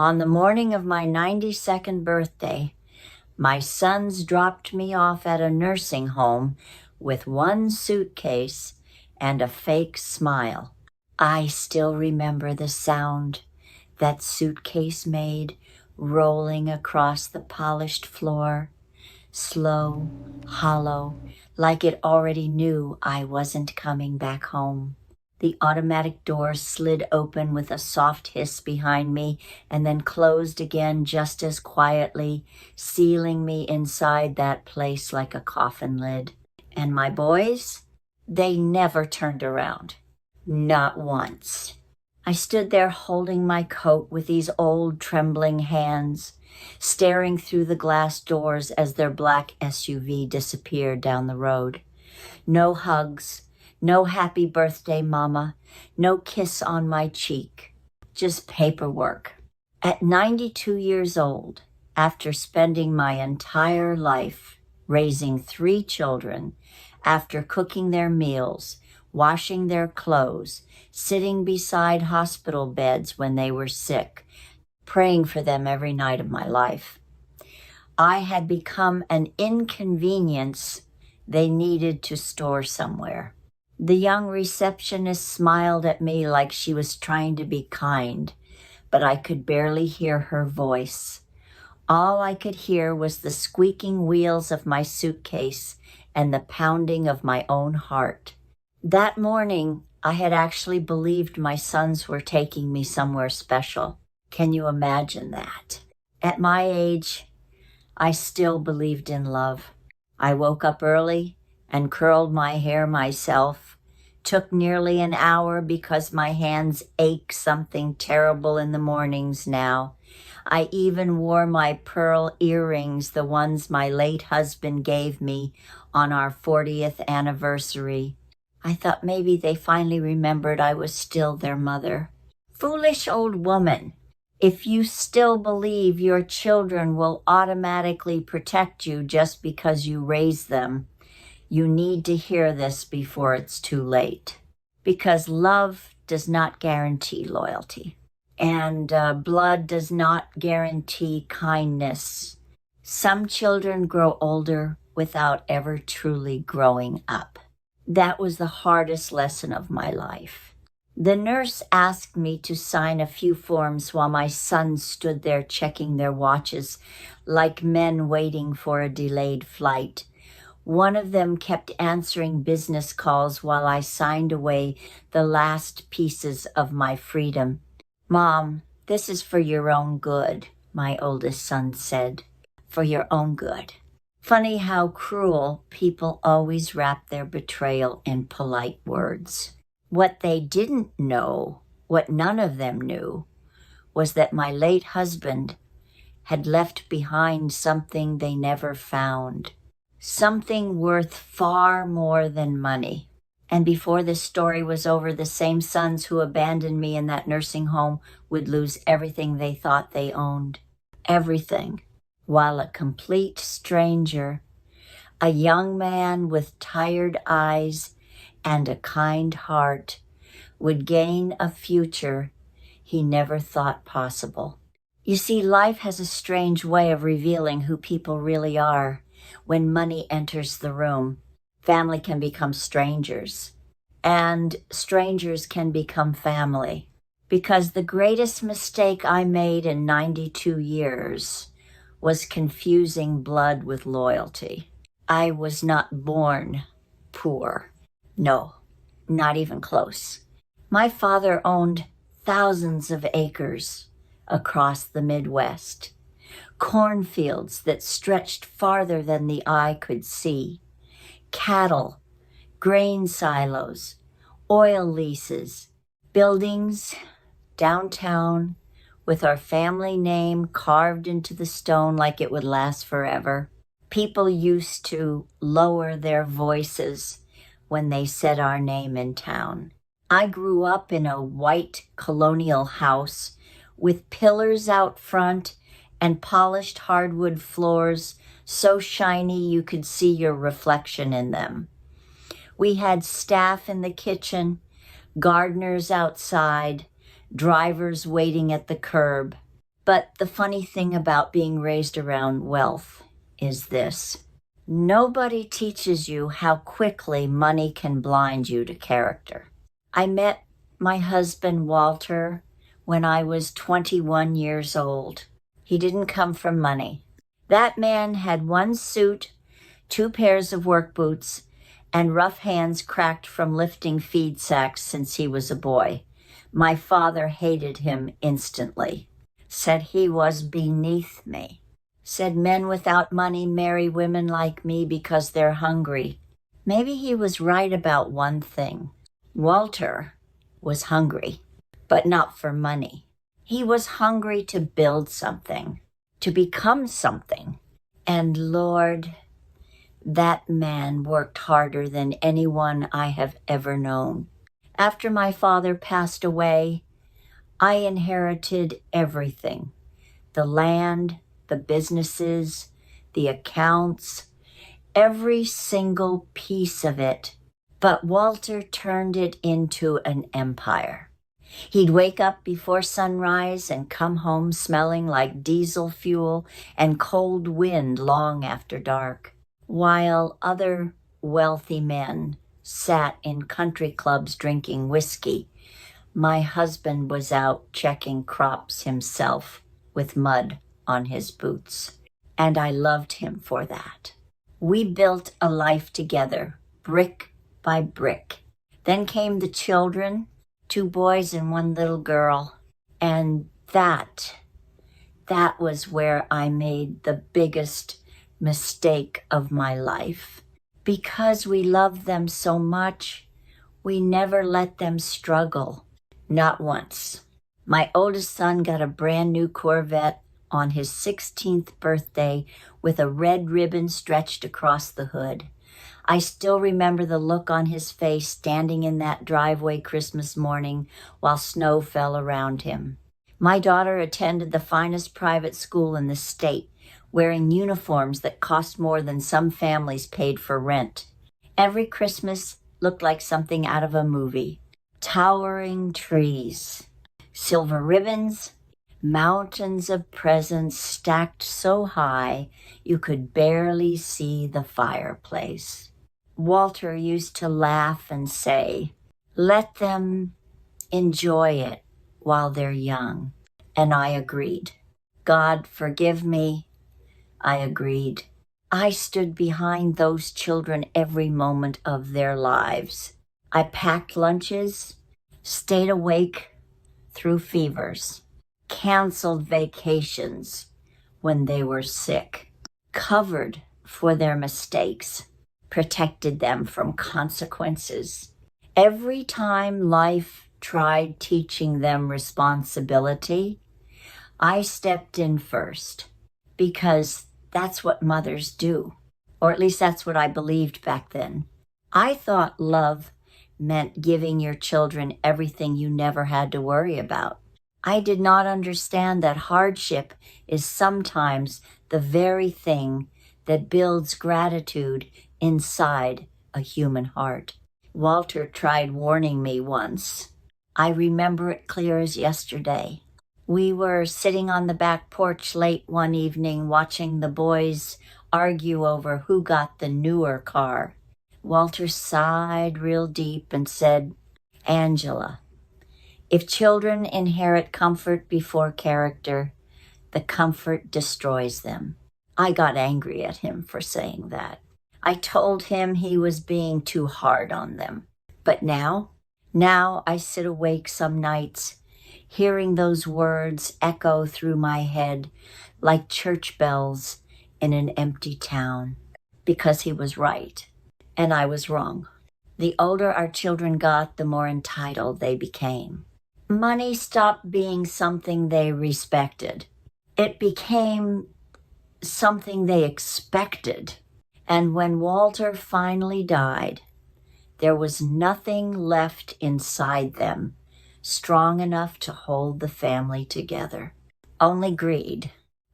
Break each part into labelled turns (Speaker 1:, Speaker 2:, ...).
Speaker 1: On the morning of my 92nd birthday, my sons dropped me off at a nursing home with one suitcase and a fake smile. I still remember the sound that suitcase made rolling across the polished floor, slow, hollow, like it already knew I wasn't coming back home. The automatic door slid open with a soft hiss behind me and then closed again just as quietly, sealing me inside that place like a coffin lid. And my boys, they never turned around. Not once. I stood there holding my coat with these old trembling hands, staring through the glass doors as their black SUV disappeared down the road. No hugs, no happy birthday, Mama, no kiss on my cheek, just paperwork. At 92 years old, after spending my entire life raising 3 children, after cooking their meals, washing their clothes, sitting beside hospital beds when they were sick, praying for them every night of my life, I had become an inconvenience they needed to store somewhere. The young receptionist smiled at me like she was trying to be kind, but I could barely hear her voice. All I could hear was the squeaking wheels of my suitcase and the pounding of my own heart. That morning, I had actually believed my sons were taking me somewhere special. Can you imagine that? At my age, I still believed in love. I woke up early and curled my hair myself. Took nearly an hour because my hands ache something terrible in the mornings now. I even wore my pearl earrings, the ones my late husband gave me on our 40th anniversary. I thought maybe they finally remembered I was still their mother. Foolish old woman. If you still believe your children will automatically protect you just because you raise them, you need to hear this before it's too late. Because love does not guarantee loyalty. And blood does not guarantee kindness. Some children grow older without ever truly growing up. That was the hardest lesson of my life. The nurse asked me to sign a few forms while my sons stood there checking their watches like men waiting for a delayed flight. One of them kept answering business calls while I signed away the last pieces of my freedom. "Mom, this is for your own good," my oldest son said. "For your own good." Funny how cruel people always wrap their betrayal in polite words. What they didn't know, what none of them knew, was that my late husband had left behind something they never found. Something worth far more than money. And before this story was over, the same sons who abandoned me in that nursing home would lose everything they thought they owned. Everything. While a complete stranger, a young man with tired eyes and a kind heart, would gain a future he never thought possible. You see, life has a strange way of revealing who people really are. When money enters the room, family can become strangers, and strangers can become family. Because the greatest mistake I made in 92 years was confusing blood with loyalty. I was not born poor. No, not even close. My father owned thousands of acres across the Midwest. Cornfields that stretched farther than the eye could see, cattle, grain silos, oil leases, buildings downtown with our family name carved into the stone like it would last forever. People used to lower their voices when they said our name in town. I grew up in a white colonial house with pillars out front and polished hardwood floors so shiny you could see your reflection in them. We had staff in the kitchen, gardeners outside, drivers waiting at the curb. But the funny thing about being raised around wealth is this. Nobody teaches you how quickly money can blind you to character. I met my husband, Walter, when I was 21 years old. He didn't come from money. That man had one suit, 2 pairs of work boots, and rough hands cracked from lifting feed sacks since he was a boy. My father hated him instantly, said he was beneath me, said men without money marry women like me because they're hungry. Maybe he was right about one thing. Walter was hungry, but not for money. He was hungry to build something, to become something. And Lord, that man worked harder than anyone I have ever known. After my father passed away, I inherited everything. The land, the businesses, the accounts, every single piece of it. But Walter turned it into an empire. He'd wake up before sunrise and come home smelling like diesel fuel and cold wind long after dark, while other wealthy men sat in country clubs drinking whiskey. My husband was out checking crops himself with mud on his boots, and I loved him for that. We built a life together, brick by brick. Then came the children, 2 boys and 1 little girl, and that was where I made the biggest mistake of my life. Because we loved them so much, we never let them struggle, not once. My oldest son got a brand new Corvette on his 16th birthday with a red ribbon stretched across the hood. I still remember the look on his face standing in that driveway Christmas morning while snow fell around him. My daughter attended the finest private school in the state, wearing uniforms that cost more than some families paid for rent. Every Christmas looked like something out of a movie. Towering trees, silver ribbons, mountains of presents stacked so high you could barely see the fireplace. Walter used to laugh and say, "Let them enjoy it while they're young." And I agreed. God forgive me, I agreed. I stood behind those children every moment of their lives. I packed lunches, stayed awake through fevers, canceled vacations when they were sick, covered for their mistakes, protected them from consequences. Every time life tried teaching them responsibility, I stepped in first, because that's what mothers do, or at least that's what I believed back then. I thought love meant giving your children everything you never had to worry about. I did not understand that hardship is sometimes the very thing that builds gratitude inside a human heart. Walter tried warning me once. I remember it clear as yesterday. We were sitting on the back porch late one evening watching the boys argue over who got the newer car. Walter sighed real deep and said, "Angela, if children inherit comfort before character, the comfort destroys them." I got angry at him for saying that. I told him he was being too hard on them. But now I sit awake some nights, hearing those words echo through my head like church bells in an empty town, because he was right and I was wrong. The older our children got, the more entitled they became. Money stopped being something they respected. It became something they expected. And when Walter finally died, there was nothing left inside them strong enough to hold the family together. Only greed,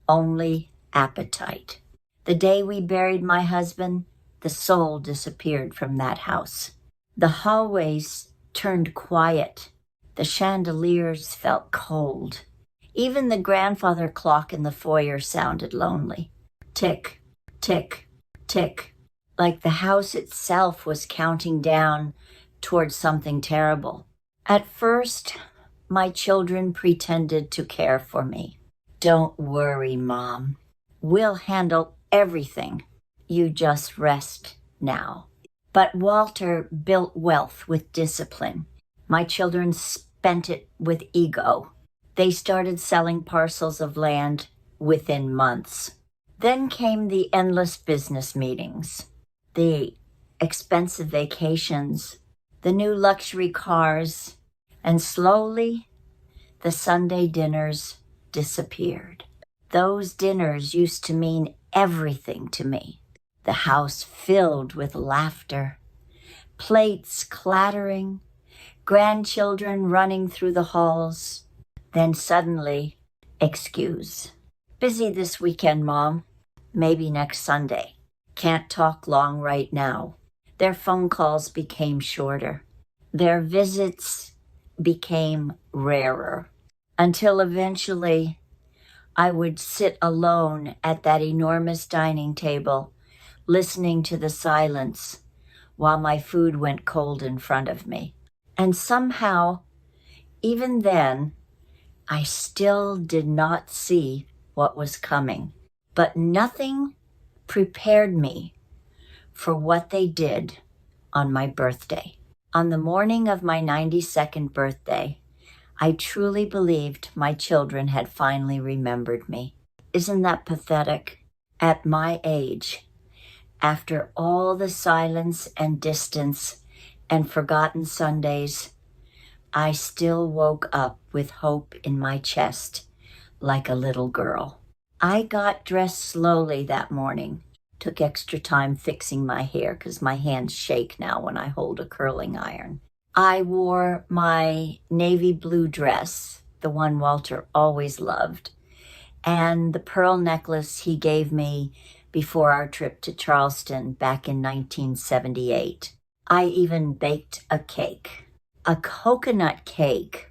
Speaker 1: only appetite. The day we buried my husband, the soul disappeared from that house. The hallways turned quiet. The chandeliers felt cold. Even the grandfather clock in the foyer sounded lonely. Tick, tick, tick, like the house itself was counting down towards something terrible. At first, my children pretended to care for me. Don't worry, Mom. We'll handle everything. You just rest now. But Walter built wealth with discipline. My children spent it with ego. They started selling parcels of land within months. Then came the endless business meetings, the expensive vacations, the new luxury cars, and slowly the Sunday dinners disappeared. Those dinners used to mean everything to me. The house filled with laughter, plates clattering, grandchildren running through the halls. Then suddenly, excuse. Busy this weekend, Mom. Maybe next Sunday. Can't talk long right now. Their phone calls became shorter. Their visits became rarer. Until eventually, I would sit alone at that enormous dining table, listening to the silence while my food went cold in front of me. And somehow, even then, I still did not see what was coming. But nothing prepared me for what they did on my birthday. On the morning of my 92nd birthday, I truly believed my children had finally remembered me. Isn't that pathetic? At my age, after all the silence and distance and forgotten Sundays, I still woke up with hope in my chest like a little girl. I got dressed slowly that morning. Took extra time fixing my hair because my hands shake now when I hold a curling iron. I wore my navy blue dress, the one Walter always loved, and the pearl necklace he gave me before our trip to Charleston back in 1978. I even baked a cake, a coconut cake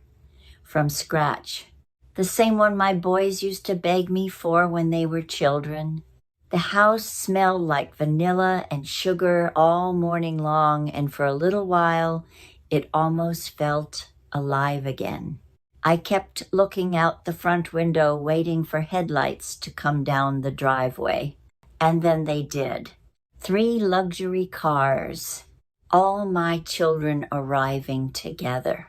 Speaker 1: from scratch, the same one my boys used to beg me for when they were children. The house smelled like vanilla and sugar all morning long, and for a little while, it almost felt alive again. I kept looking out the front window, waiting for headlights to come down the driveway. And then they did. 3 luxury cars, all my children arriving together.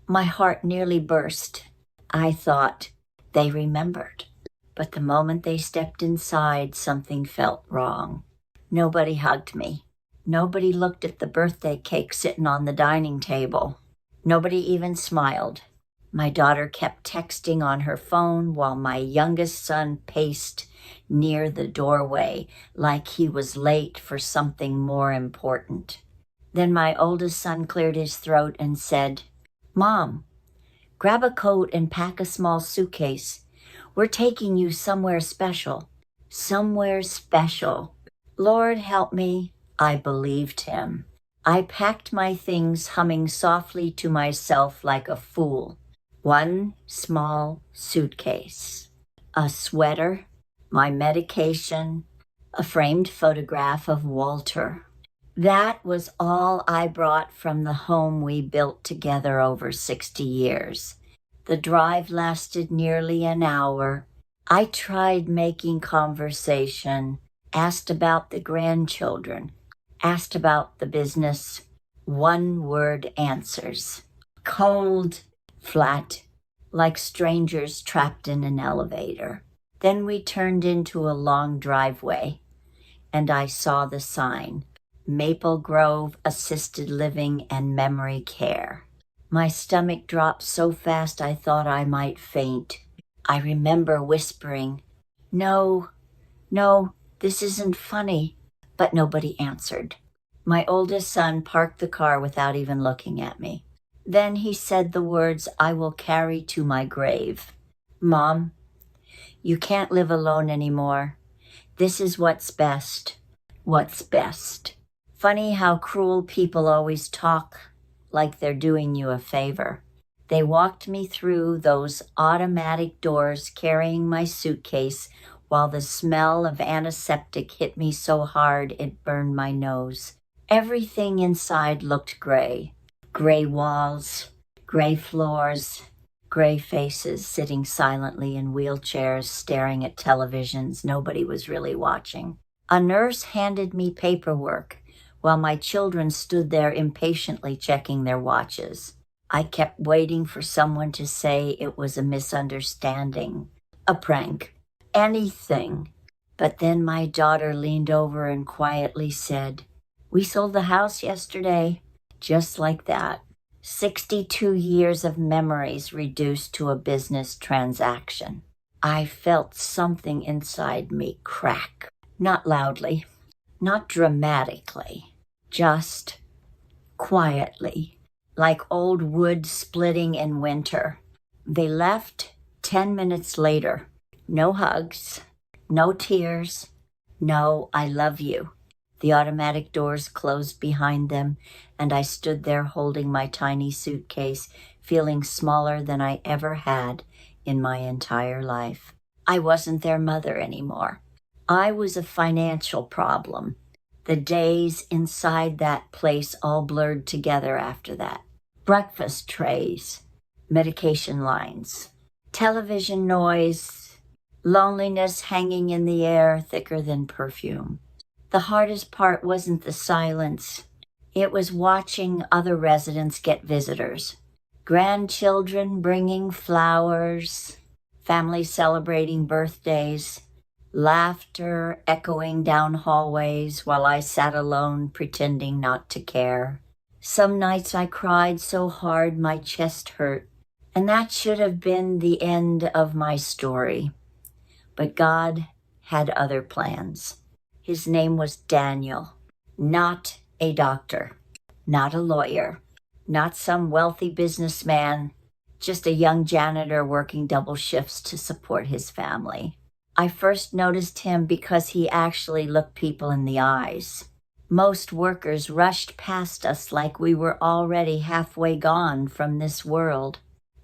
Speaker 1: My heart nearly burst. I thought they remembered. But the moment they stepped inside, something felt wrong. Nobody hugged me. Nobody looked at the birthday cake sitting on the dining table. Nobody even smiled. My daughter kept texting on her phone while my youngest son paced near the doorway like he was late for something more important. Then my oldest son cleared his throat and said, "Mom, grab a coat and pack a small suitcase. We're taking you somewhere special." Somewhere special. Lord help me, I believed him. I packed my things, humming softly to myself like a fool. 1 small suitcase, a sweater, my medication, a framed photograph of Walter. That was all I brought from the home we built together over 60 years. The drive lasted nearly an hour. I tried making conversation, asked about the grandchildren, asked about the business. 1-word answers. Cold, flat, like strangers trapped in an elevator. Then we turned into a long driveway, and I saw the sign, Maple Grove Assisted Living and Memory Care. My stomach dropped so fast I thought I might faint. I remember whispering, No, this isn't funny," but nobody answered. My oldest son parked the car without even looking at me. Then he said the words I will carry to my grave. "Mom, you can't live alone anymore. This is what's best. What's best." Funny how cruel people always talk like they're doing you a favor. They walked me through those automatic doors carrying my suitcase while the smell of antiseptic hit me so hard it burned my nose. Everything inside looked gray. Gray walls, gray floors, gray faces sitting silently in wheelchairs staring at televisions nobody was really watching. A nurse handed me paperwork while my children stood there impatiently checking their watches. I kept waiting for someone to say it was a misunderstanding, a prank, anything. But then my daughter leaned over and quietly said, "We sold the house yesterday." Just like that. 62 years of memories reduced to a business transaction. I felt something inside me crack. Not loudly, not dramatically, just quietly, like old wood splitting in winter. They left 10 minutes later. No hugs, no tears, no "I love you." The automatic doors closed behind them, and I stood there holding my tiny suitcase, feeling smaller than I ever had in my entire life. I wasn't their mother anymore. I was a financial problem. The days inside that place all blurred together after that. Breakfast trays, medication lines, television noise, loneliness hanging in the air thicker than perfume. The hardest part wasn't the silence. It was watching other residents get visitors. Grandchildren bringing flowers, families celebrating birthdays, laughter echoing down hallways while I sat alone pretending not to care. Some nights I cried so hard my chest hurt, and that should have been the end of my story. But God had other plans. His name was Daniel, not a doctor, not a lawyer, not some wealthy businessman, just a young janitor working double shifts to support his family. I first noticed him because he actually looked people in the eyes. Most workers rushed past us like we were already halfway gone from this world.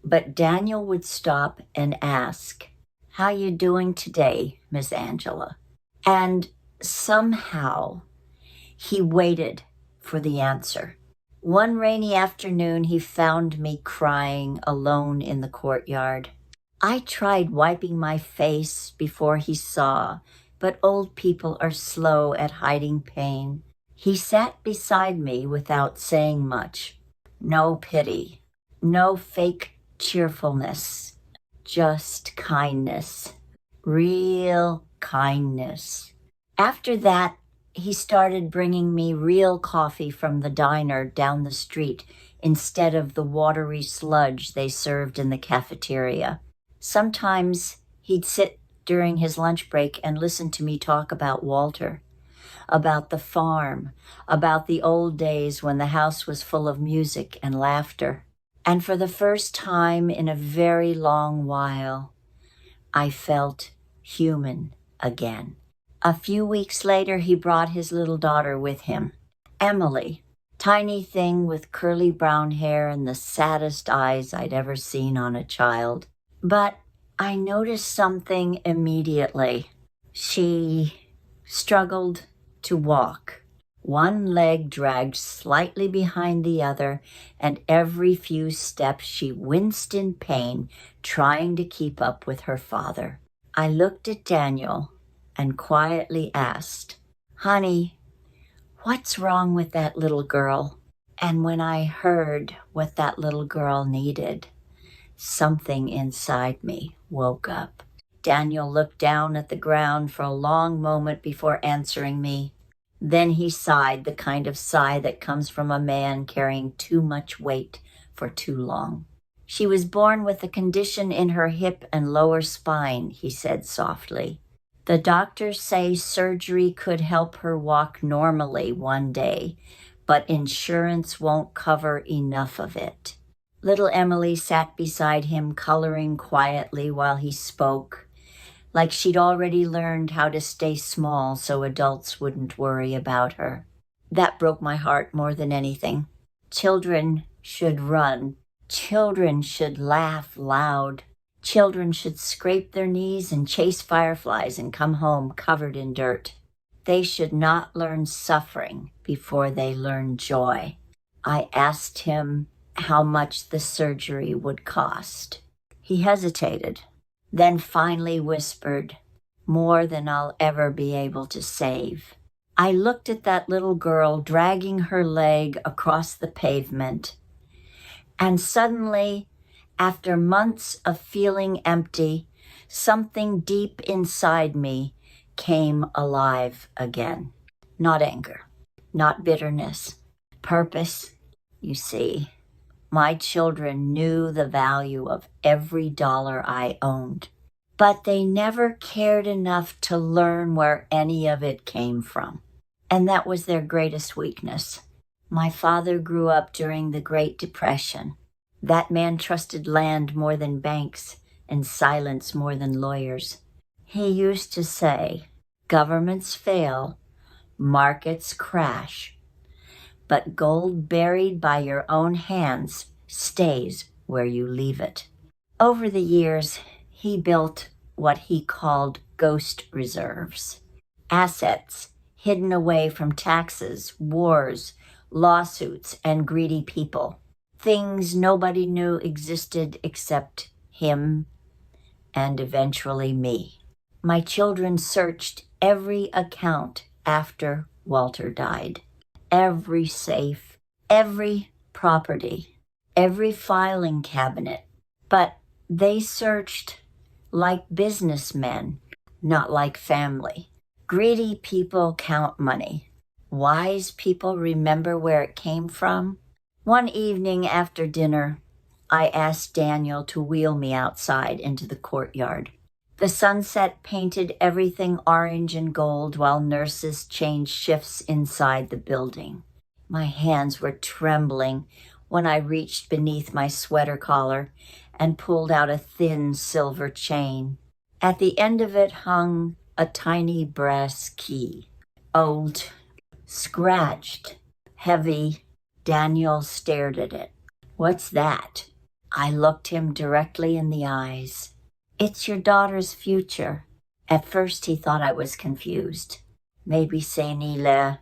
Speaker 1: But Daniel would stop and ask, "How you doing today, Miss Angela?" And somehow, he waited for the answer. One rainy afternoon, he found me crying alone in the courtyard. I tried wiping my face before he saw, but old people are slow at hiding pain. He sat beside me without saying much. No pity, no fake cheerfulness, just kindness, real kindness. After that, he started bringing me real coffee from the diner down the street instead of the watery sludge they served in the cafeteria. Sometimes he'd sit during his lunch break and listen to me talk about Walter, about the farm, about the old days when the house was full of music and laughter. And for the first time in a very long while, I felt human again. A few weeks later, he brought his little daughter with him, Emily, tiny thing with curly brown hair and the saddest eyes I'd ever seen on a child. But I noticed something immediately. She struggled to walk. One leg dragged slightly behind the other, and every few steps she winced in pain, trying to keep up with her father. I looked at Daniel and quietly asked, "Honey, what's wrong with that little girl?" And when I heard what that little girl needed, something inside me woke up. Daniel looked down at the ground for a long moment before answering me. Then he sighed, the kind of sigh that comes from a man carrying too much weight for too long. "She was born with a condition in her hip and lower spine," he said softly. "The doctors say surgery could help her walk normally one day, but insurance won't cover enough of it." Little Emily sat beside him, coloring quietly while he spoke, like she'd already learned how to stay small so adults wouldn't worry about her. That broke my heart more than anything. Children should run, Children should laugh loud. Children should scrape their knees and chase fireflies and come home covered in dirt. They should not learn suffering before they learn joy. I asked him how much the surgery would cost. He hesitated, then finally whispered, "More than I'll ever be able to save." I looked at that little girl dragging her leg across the pavement, and suddenly, after months of feeling empty, something deep inside me came alive again. Not anger, not bitterness, purpose. You see, my children knew the value of every dollar I owned, but they never cared enough to learn where any of it came from. And that was their greatest weakness. My father grew up during the Great Depression. That man trusted land more than banks and silence more than lawyers. He used to say, "Governments fail, markets crash, but gold buried by your own hands stays where you leave it." Over the years, he built what he called ghost reserves, assets hidden away from taxes, wars, lawsuits, and greedy people. Things nobody knew existed except him and eventually me. My children searched every account after Walter died, every safe, every property, every filing cabinet. But they searched like businessmen, not like family. Greedy people count money. Wise people remember where it came from. One evening after dinner, I asked Daniel to wheel me outside into the courtyard. The sunset painted everything orange and gold while nurses changed shifts inside the building. My hands were trembling when I reached beneath my sweater collar and pulled out a thin silver chain. At the end of it hung a tiny brass key. Old, scratched, heavy. Daniel stared at it. "What's that?" I looked him directly in the eyes. "It's your daughter's future." At first he thought I was confused. Maybe senile.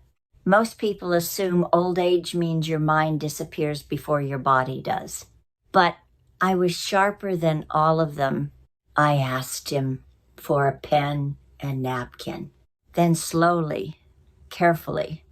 Speaker 1: Most people assume old age means your mind disappears before your body does. But I was sharper than all of them. I asked him for a pen and napkin. Then slowly, carefully,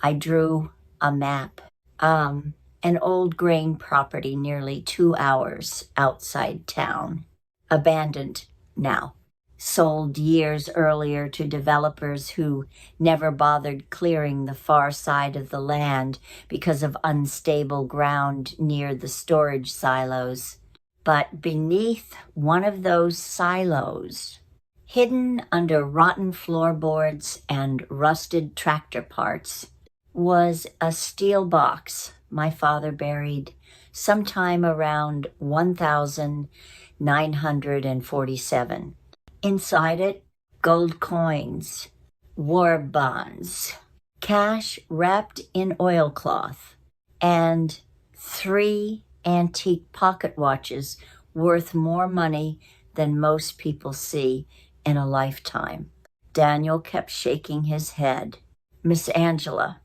Speaker 1: I drew a map. An old grain property nearly 2 hours outside town. Abandoned now. Sold years earlier to developers who never bothered clearing the far side of the land because of unstable ground near the storage silos. But beneath one of those silos, hidden under rotten floorboards and rusted tractor parts, was a steel box my father buried sometime around 1947. Inside it, gold coins, war bonds, cash wrapped in oilcloth, and 3 antique pocket watches worth more money than most people see in a lifetime. Daniel kept shaking his head. "Miss Angela,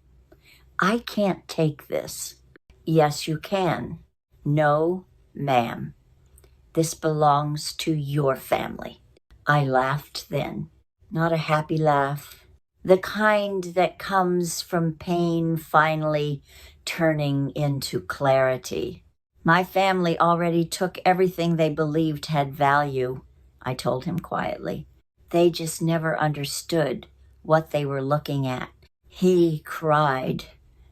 Speaker 1: I can't take this." "Yes, you can." "No, ma'am. This belongs to your family." I laughed then. Not a happy laugh. The kind that comes from pain finally turning into clarity. "My family already took everything they believed had value," I told him quietly. "They just never understood what they were looking at." He cried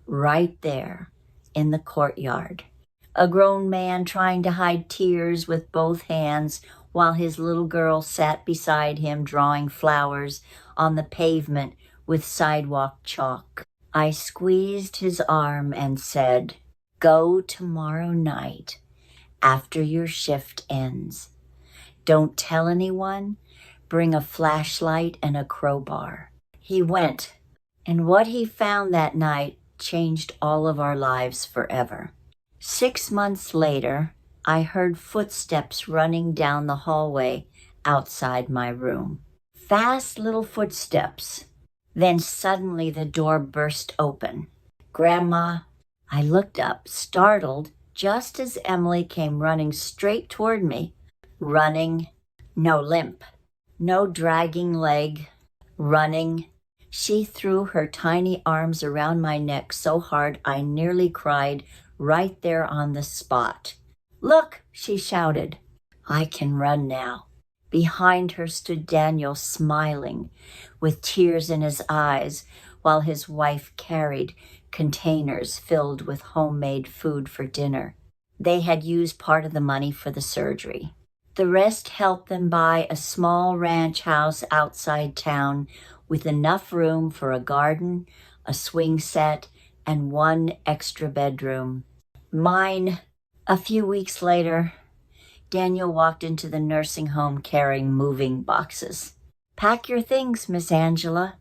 Speaker 1: right there in the courtyard. A grown man trying to hide tears with both hands while his little girl sat beside him drawing flowers on the pavement with sidewalk chalk. I squeezed his arm and said, "Go tomorrow night after your shift ends. Don't tell anyone. Bring a flashlight and a crowbar." He went, and what he found that night changed all of our lives forever. 6 months later, I heard footsteps running down the hallway outside my room. Fast little footsteps. Then suddenly the door burst open. Grandma, I looked up, startled, just as Emily came running straight toward me. Running, no limp, no dragging leg, running. She threw her tiny arms around my neck so hard I nearly cried right there on the spot. Look, she shouted. I can run now. Behind her stood Daniel, smiling, with tears in his eyes, while his wife carried containers filled with homemade food for dinner. They had used part of the money for the surgery. The rest helped them buy a small ranch house outside town with enough room for a garden, a swing set, and one extra bedroom. Mine. A few weeks later, Daniel walked into the nursing home carrying moving boxes. Pack your things, Miss Angela,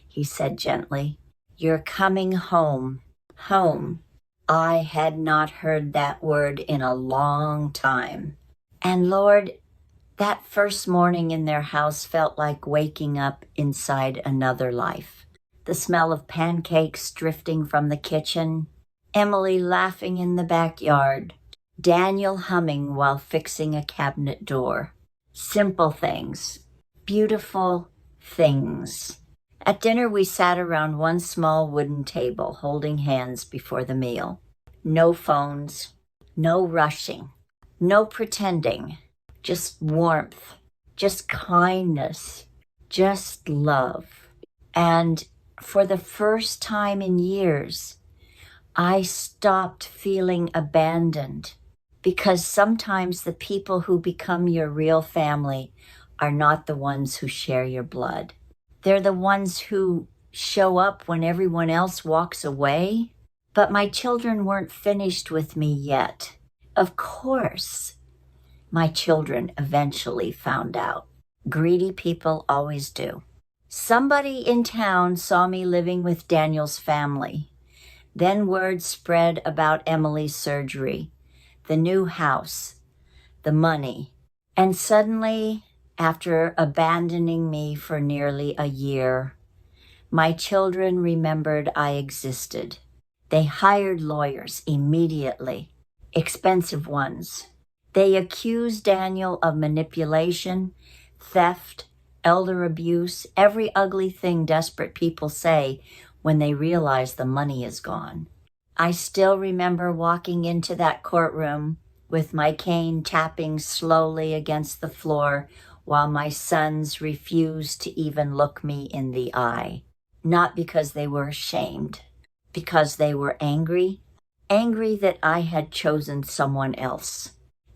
Speaker 1: he said gently. You're coming home. Home. I had not heard that word in a long time. And Lord, that first morning in their house felt like waking up inside another life. The smell of pancakes drifting from the kitchen, Emily laughing in the backyard, Daniel humming while fixing a cabinet door. Simple things, beautiful things. At dinner, we sat around one small wooden table, holding hands before the meal. No phones, no rushing, no pretending, just warmth, just kindness, just love. And for the first time in years, I stopped feeling abandoned, because sometimes the people who become your real family are not the ones who share your blood. They're the ones who show up when everyone else walks away. But my children weren't finished with me yet. Of course, my children eventually found out. Greedy people always do. Somebody in town saw me living with Daniel's family. Then word spread about Emily's surgery, the new house, the money. And suddenly, after abandoning me for nearly a year, my children remembered I existed. They hired lawyers immediately, expensive ones. They accused Daniel of manipulation, theft, elder abuse, every ugly thing desperate people say when they realize the money is gone. I still remember walking into that courtroom with my cane tapping slowly against the floor while my sons refused to even look me in the eye. Not because they were ashamed, because they were angry that I had chosen someone else.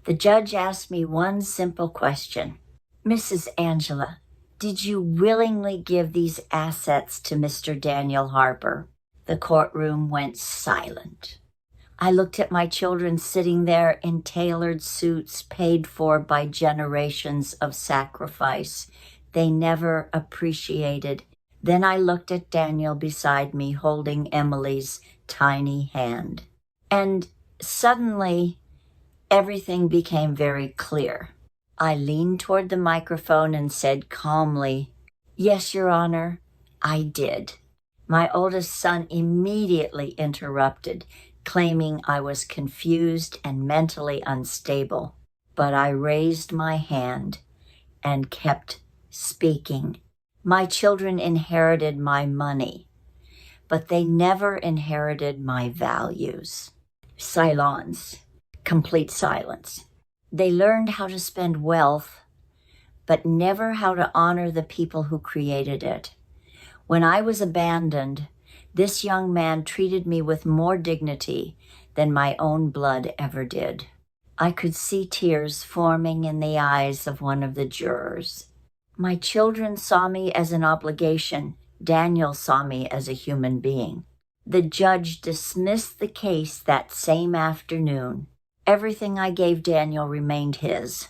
Speaker 1: The judge asked me one simple question. Mrs. Angela, did you willingly give these assets to Mr. Daniel Harper? The courtroom went silent. I looked at my children sitting there in tailored suits paid for by generations of sacrifice they never appreciated. Then I looked at Daniel beside me holding Emily's tiny hand. And suddenly, everything became very clear. I leaned toward the microphone and said calmly, "Yes, Your Honor, I did." My oldest son immediately interrupted, claiming I was confused and mentally unstable. But I raised my hand and kept speaking. My children inherited my money, but they never inherited my values. Silence, complete silence. They learned how to spend wealth, but never how to honor the people who created it. When I was abandoned, this young man treated me with more dignity than my own blood ever did. I could see tears forming in the eyes of one of the jurors. My children saw me as an obligation. Daniel saw me as a human being. The judge dismissed the case that same afternoon. Everything I gave Daniel remained his.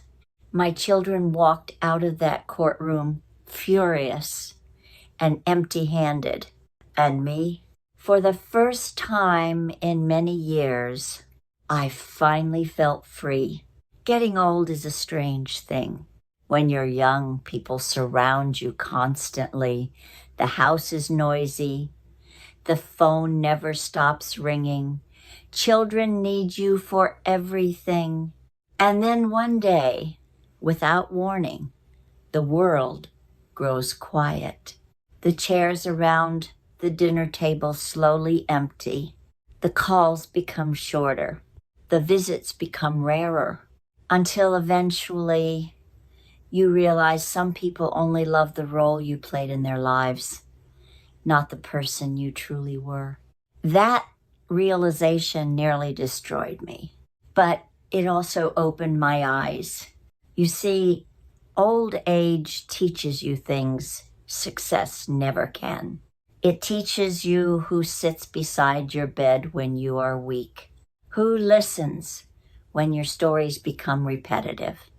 Speaker 1: My children walked out of that courtroom furious and empty-handed. And me, for the first time in many years, I finally felt free. Getting old is a strange thing. When you're young, people surround you constantly. The house is noisy. The phone never stops ringing. Children need you for everything. And then one day, without warning, the world grows quiet. The chairs around the dinner table slowly empty. The calls become shorter. The visits become rarer, until eventually you realize some people only love the role you played in their lives, not the person you truly were. That realization nearly destroyed me, but it also opened my eyes. You see, old age teaches you things success never can. It teaches you who sits beside your bed when you are weak, who listens when your stories become repetitive,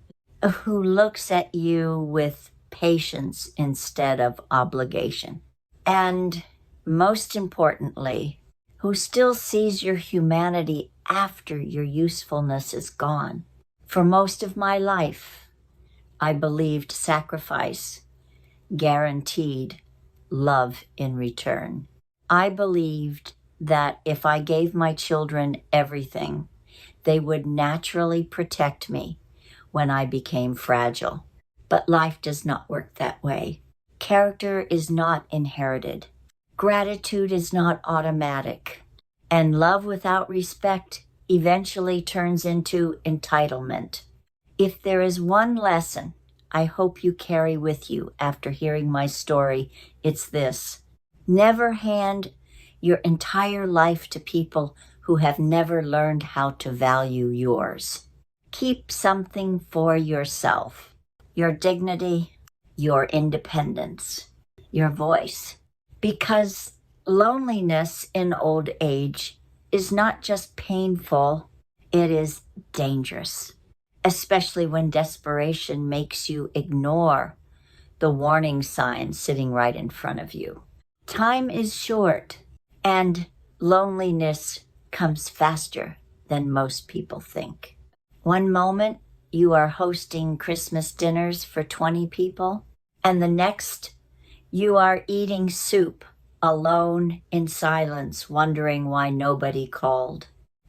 Speaker 1: who looks at you with patience instead of obligation, and most importantly, who still sees your humanity after your usefulness is gone. For most of my life, I believed sacrifice guaranteed love in return. I believed that if I gave my children everything, they would naturally protect me when I became fragile. But life does not work that way. Character is not inherited. Gratitude is not automatic. And love without respect eventually turns into entitlement. If there is one lesson I hope you carry with you after hearing my story, it's this: never hand your entire life to people who have never learned how to value yours. Keep something for yourself, your dignity, your independence, your voice. Because loneliness in old age is not just painful, it is dangerous, especially when desperation makes you ignore the warning signs sitting right in front of you. Time is short, and loneliness comes faster than most people think. One moment, you are hosting Christmas dinners for 20 people, and the next, you are eating soup alone in silence, wondering why nobody called.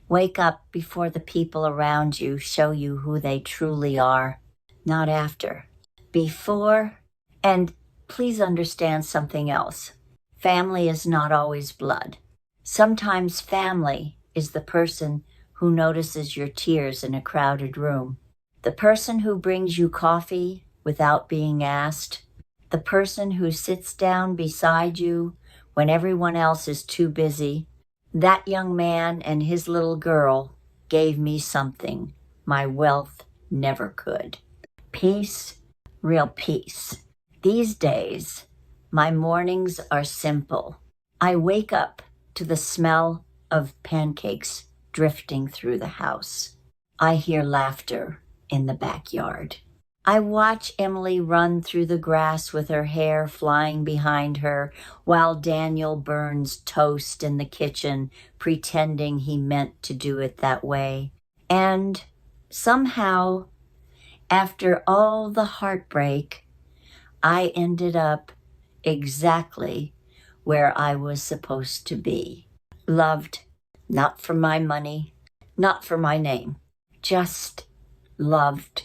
Speaker 1: Wake up before the people around you show you who they truly are, not after. Before, and please understand something else. Family is not always blood. Sometimes family is the person who notices your tears in a crowded room, the person who brings you coffee without being asked, the person who sits down beside you when everyone else is too busy. That young man and his little girl gave me something my wealth never could. Peace, real peace. These days, my mornings are simple. I wake up to the smell of pancakes drifting through the house. I hear laughter in the backyard. I watch Emily run through the grass with her hair flying behind her while Daniel burns toast in the kitchen, pretending he meant to do it that way. And somehow, after all the heartbreak, I ended up exactly where I was supposed to be. Loved, not for my money, not for my name, just loved.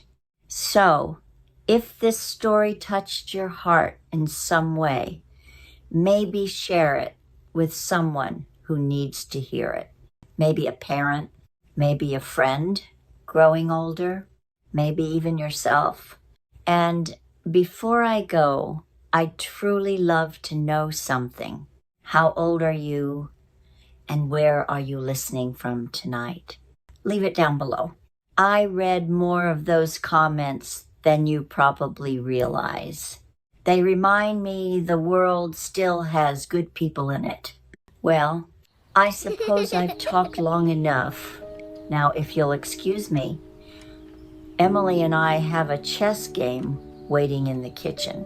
Speaker 1: So, if this story touched your heart in some way, maybe share it with someone who needs to hear it. Maybe a parent, maybe a friend growing older, maybe even yourself. And before I go, I'd truly love to know something. How old are you, and where are you listening from tonight? Leave it down below. I read more of those comments than you probably realize. They remind me the world still has good people in it. Well, I suppose I've talked long enough. Now, if you'll excuse me, Emily and I have a chess game waiting in the kitchen.